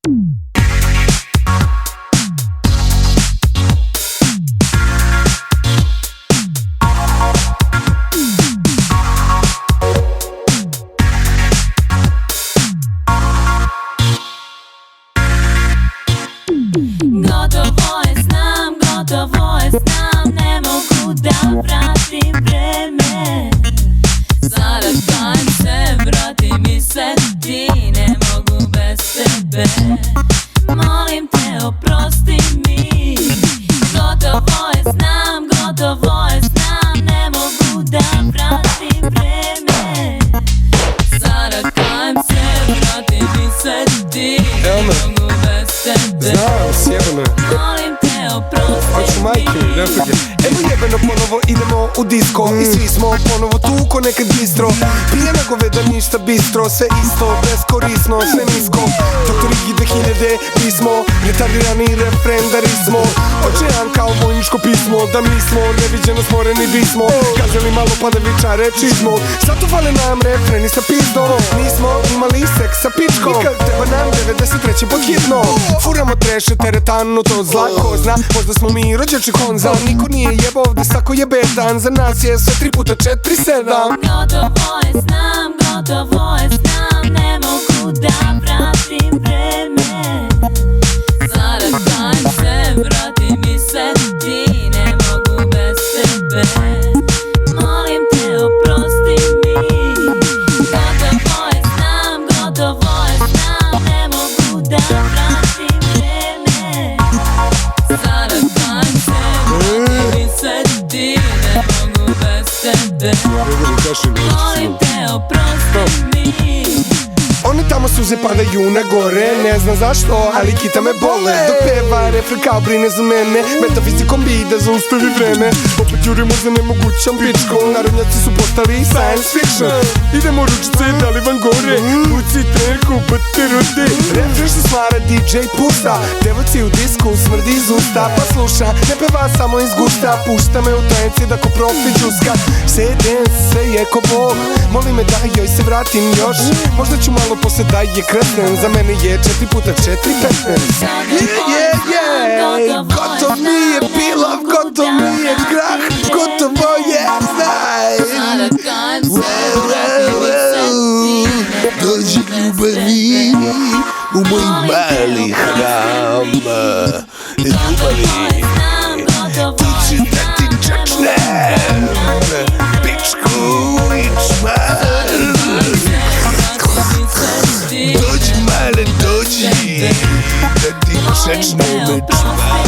Gotovo je, znam, ne mogu da vratim vreme. Zaražajem se, vrati mi se ti, ne mogu bez tebe. Molim te, oprosti mi. Gotovo je, znam, ne mogu da vratim vreme. Zaražajem se, vrati mi se ti, ne mogu bez tebe. Znam, sjebano je. Molim te, oprosti Hoću majke, mi. refrige. Evo jebeno ponovo idemo u disko I svi smo ponovo tu ko nekad bistro. Pijena goveda ništa bistro, sve isto, beskorisno, sve nisko. Doktor Igi 2000 pismo, retardirani refren da rismo. Očejan kao vojničko pismo, da mi smo neviđeno smoreni bismo. Gazeli malo pa da vičare čizmo, zato fale nam refreni sa pizdom. Nismo imali seks sa pičkom, nikad treba nam 93. pod hitno. Furamo treše, teretanu, to zlako zna. Možda smo mi rođači konza, niko nije jebo ovde, svako je bedan. Za nas je sve 3 puta 4, 7. Gotovo je, znam, ne mogu da vratim vreme. Zaražajem se, vrati mi se ti, ne mogu bez tebe. Molim te, oprosti mi. Gotovo je, znam, ne mogu da vratim vreme. Zaražajem se, vrati mi se ti, ne mogu bez tebe. Molim te, oprosti mi. One tamo suze padaju na gore, ne znam zašto, ali kita me bole. Dok peva refren kao brine za mene, metafizikom bi da zaustavi vreme. Opet jurimo za nemogućom pičkom, narodnjaci su postali science fiction. Idemo ručice, da li vam gore, pucite, kupate rude. Refren što stvara DJ pušta, devojci u disku smrdi iz usta. Pa sluša, ne peva samo iz gušta, pušta me u tajenci da ko profi džuska. Sedem se je ko bog, moli me da joj se vratim još. Možda ću malo posle da je kretnen, za mene je 4 puta 4, 15. Gotov mi je pilav, gotov mi je grah, gotovo je, znaj. Dođi ljubavi u moj mali hram. Ljubavi, ti ću da ti čačnem pičku i čmar. Dođi male, dođi da ti čačnem čmar.